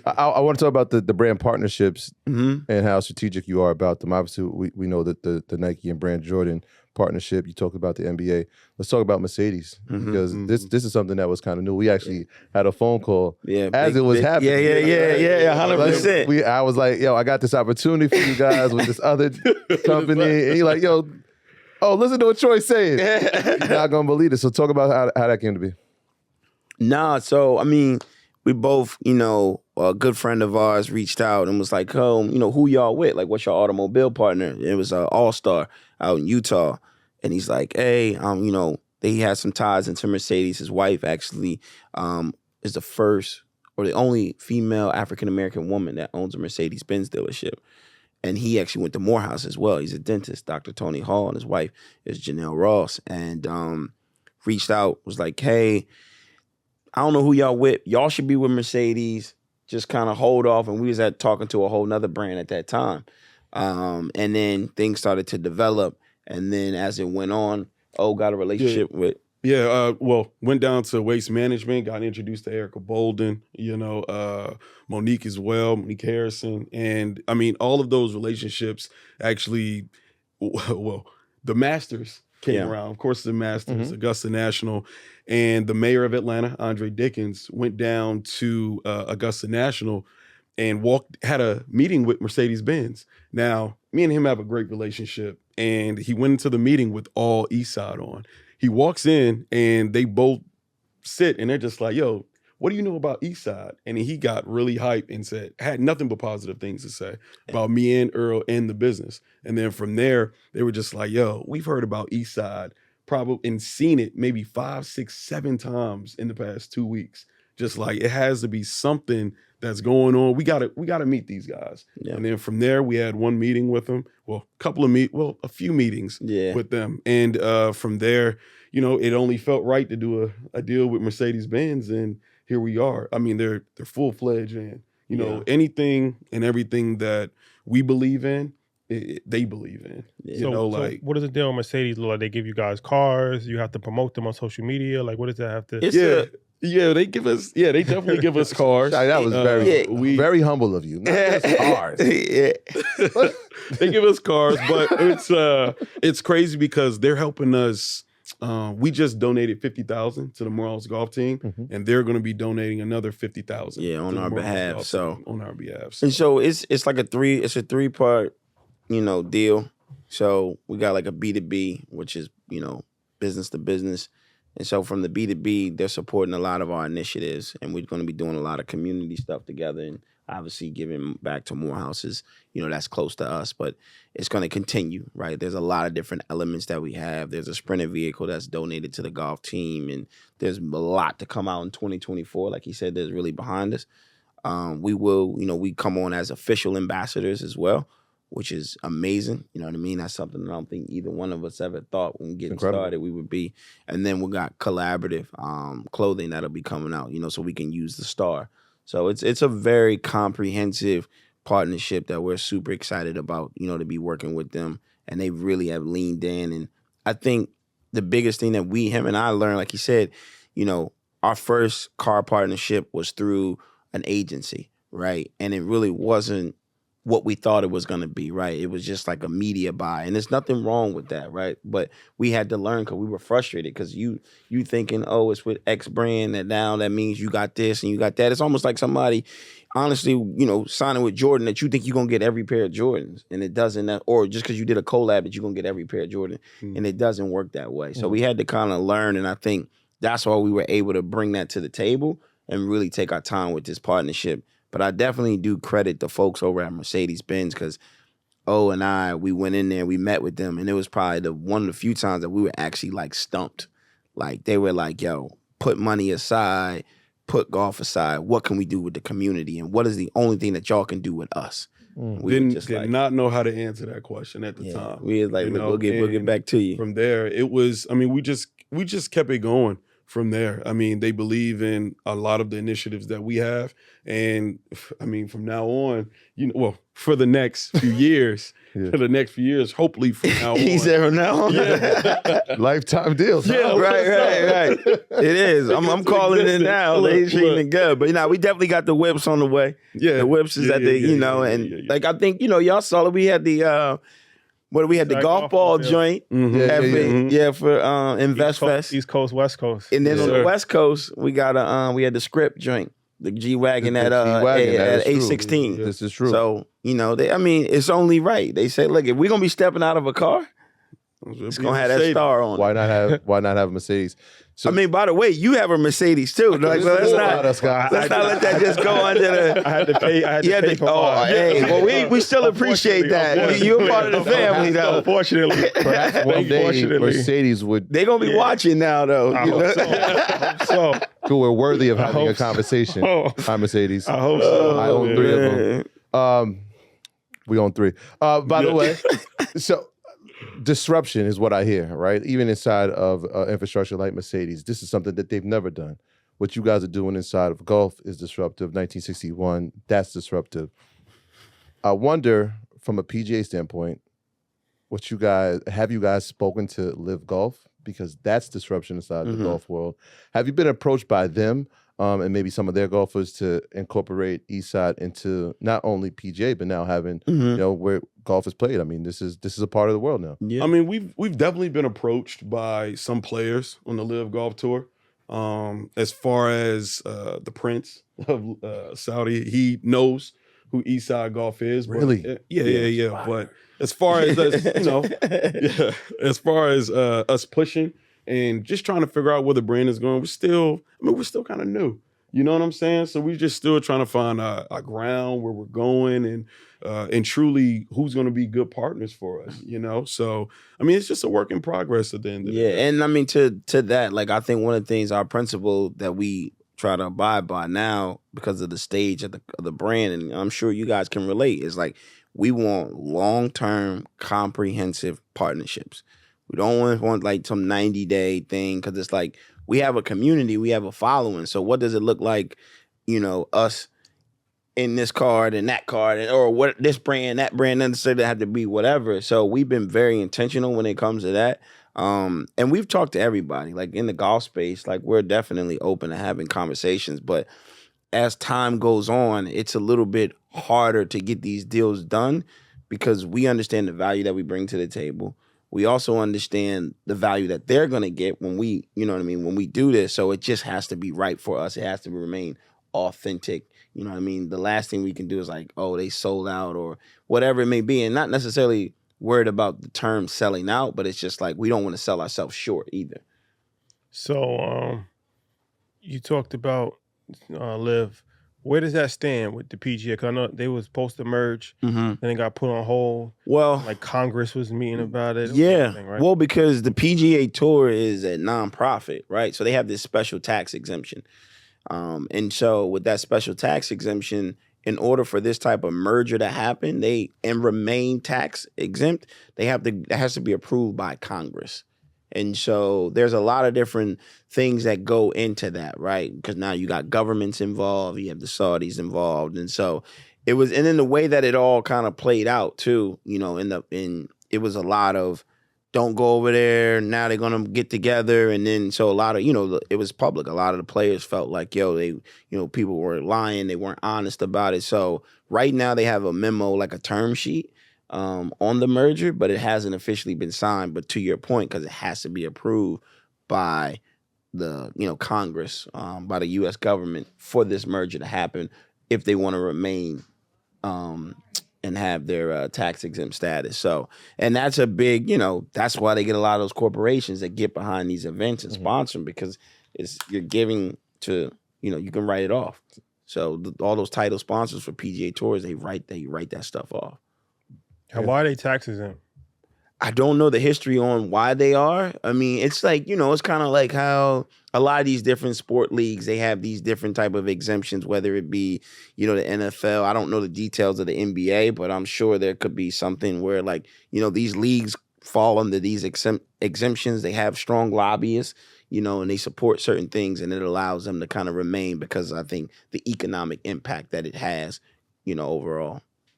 I want to talk about the brand partnerships Mm-hmm. and how strategic you are about them. Obviously, we know that the Nike and Brand Jordan partnership. You talked about the NBA. Let's talk about Mercedes because this is something that was kind of new. We actually had a phone call as it was happening. Yeah, 100%. I was like, yo, I got this opportunity for you guys with this other company. And you're like, yo, oh, listen to what Troy's saying. You're not gonna believe it. So talk about how that came to be. Nah, so I mean, we both, a good friend of ours reached out and was like, "Oh, who y'all with? Like, what's your automobile partner?" And it was an All-Star out in Utah, and he's like, "Hey, he has some ties into Mercedes. His wife actually is the first or the only female African American woman that owns a Mercedes-Benz dealership." And he actually went to Morehouse as well. He's a dentist, Dr. Tony Hall, and his wife is Janelle Ross. And reached out, was like, "Hey, I don't know who y'all with. Y'all should be with Mercedes. Just kind of hold off." And we was talking to a whole nother brand at that time. And then things started to develop. And then as it went on, got a relationship with. Yeah, went down to Waste Management, got introduced to Erica Bolden, Monique as well, Monique Harrison. And I mean, all of those relationships actually, the Masters came around. Of course, the Masters, Augusta National, and the mayor of Atlanta, Andre Dickens, went down to Augusta National and had a meeting with Mercedes-Benz. Now, me and him have a great relationship, and he went into the meeting with all Eastside on. He walks in, and they both sit, and they're just like, yo, what do you know about Eastside? And he got really hyped and had nothing but positive things to say about me and Earl and the business. And then from there, they were just like, yo, we've heard about Eastside probably and seen it maybe 5, 6, 7 times in the past 2 weeks. Just like it has to be something that's going on. We gotta meet these guys. Yeah. And then from there, we had one meeting with them. Well, a few meetings with them. And from there, it only felt right to do a deal with Mercedes-Benz, and here we are. I mean, they're full-fledged, and anything and everything that we believe in, they believe in. Yeah. So what does the deal with Mercedes look like? They give you guys cars, you have to promote them on social media. Like, what does that have to? They definitely give us cars. That was very humble of you. Not just cars. They give us cars, but it's crazy because they're helping us. We just donated $50,000 to the Morehouse golf team, and they're going to be donating another $50,000. On our behalf. On our behalf. And so it's like a 3-part, deal. So we got like a B2B, which is business to business. And so from the B2B, they're supporting a lot of our initiatives, and we're going to be doing a lot of community stuff together, and obviously giving back to Morehouses, that's close to us, but it's going to continue, right? There's a lot of different elements that we have. There's a Sprinter vehicle that's donated to the golf team, and there's a lot to come out in 2024. Like he said, there's really behind us. We will, we come on as official ambassadors as well, which is amazing. You know what I mean? That's something that I don't think either one of us ever thought when getting started we would be. And then we got collaborative clothing that'll be coming out, so we can use the star. So it's a very comprehensive partnership that we're super excited about, to be working with them. And they really have leaned in. And I think the biggest thing that him and I learned, like he said, our first car partnership was through an agency, right? And it really wasn't what we thought it was going to be, right? It was just like a media buy, and there's nothing wrong with that, right? But we had to learn because we were frustrated because you thinking, oh, it's with X brand, and now that means you got this and you got that. It's almost like somebody, honestly, signing with Jordan that you think you're going to get every pair of Jordans, and it doesn't, or just because you did a collab that you're going to get every pair of Jordan, and it doesn't work that way. So we had to kind of learn, and I think that's why we were able to bring that to the table and really take our time with this partnership. But I definitely do credit the folks over at Mercedes-Benz because and I, we went in there, we met with them, and it was probably one of the few times that we were actually like stumped. Like they were like, yo, put money aside, put golf aside. What can we do with the community? And what is the only thing that y'all can do with us? We did not know how to answer that question at the time. We was like, we'll get back to you. From there, it was, we just kept it going from there. I mean, they believe in a lot of the initiatives that we have. And I mean, from now on, for the next few years, hopefully from now on. He said from now on? Yeah. Lifetime deals. Yeah, right. It is. I'm calling it now. They treating it good. But, we definitely got the whips on the way. Yeah. The whips is at the, like, I think, y'all saw it. We had the, we had the golf ball joint for Invest Fest. East Coast, West Coast. And then on the West Coast, we got we had the Script joint, the G-Wagon at 816. This is true. So, it's only right. They say, look, if we're going to be stepping out of a car, it's going to have that star on it. Why not have a Mercedes? So, by the way, you have a Mercedes too. Like, so let's not let that just go under the. I had to pay for mine. Hey, well, we still appreciate that. You're a part of the family, though. Unfortunately, perhaps one day Mercedes would. They're gonna be watching now, though. I hope so. Who are worthy of having a conversation. Hi, Mercedes. I hope so. I own 3 of them. We own 3. By the way, so. Disruption is what I hear, right? Even inside of infrastructure like Mercedes, this is something that they've never done. What you guys are doing inside of golf is disruptive. 1961, that's disruptive. I wonder, from a PGA standpoint, have you guys spoken to Live Golf? Because that's disruption inside the golf world. Have you been approached by them and maybe some of their golfers to incorporate Eastside into not only PGA, but now having where golf is played? I mean, this is a part of the world now. Yeah. I mean, we've definitely been approached by some players on the Live Golf Tour. As far as the Prince of Saudi, he knows who Eastside Golf is. Really? But, yeah. Wow. But as far as us, as far as us pushing and just trying to figure out where the brand is going, we're still kind of new. You know what I'm saying? So we're just still trying to find our ground, where we're going, and truly who's going to be good partners for us, So, I mean, it's just a work in progress at the end of the day. And I mean, to that, like, I think one of the things, our principle that we try to abide by now because of the stage of the brand, and I'm sure you guys can relate, is like, we want long-term, comprehensive partnerships. We don't want like some 90-day thing, because it's like, we have a community, we have a following. So what does it look like, us in this card and that card, or what this brand, that brand, doesn't necessarily have to be whatever. So we've been very intentional when it comes to that. And we've talked to everybody, like in the golf space, like we're definitely open to having conversations. But as time goes on, it's a little bit harder to get these deals done because we understand the value that we bring to the table. We also understand the value that they're going to get when we, when we do this. So it just has to be right for us. It has to remain authentic. You know what I mean? The last thing we can do is like, oh, they sold out or whatever it may be. And not necessarily worried about the term selling out, but it's just like, we don't want to sell ourselves short either. So you talked about Liv. Where does that stand with the PGA? Because I know they was supposed to merge, and it got put on hold. Well, like Congress was meeting about it. Yeah. Right? Well, because the PGA Tour is a nonprofit, right? So they have this special tax exemption. And so with that special tax exemption, in order for this type of merger to happen, and remain tax exempt, it has to be approved by Congress. And so there's a lot of different things that go into that, right? Because now you got governments involved, you have the Saudis involved. And so and then the way that it all kind of played out too, it was a lot of, don't go over there, now they're going to get together. And then, so a lot of, it was public. A lot of the players felt like, people were lying, they weren't honest about it. So right now they have a memo, like a term sheet, on the merger, but it hasn't officially been signed. But to your point, because it has to be approved by the Congress, by the U.S. government for this merger to happen, if they want to remain and have their tax exempt status. So, and that's a big, that's why they get a lot of those corporations that get behind these events and sponsor them, because you're giving to, you can write it off. So all those title sponsors for PGA Tours, they write that stuff off. Why are they tax exempt? I don't know the history on why they are. I mean, it's like, it's kind of like how a lot of these different sport leagues, they have these different type of exemptions, whether it be, the NFL. I don't know the details of the NBA, but I'm sure there could be something where, like, these leagues fall under these exemptions. They have strong lobbyists, you know, and they support certain things, and it allows them to kind of remain because I think the economic impact that it has, you know, overall.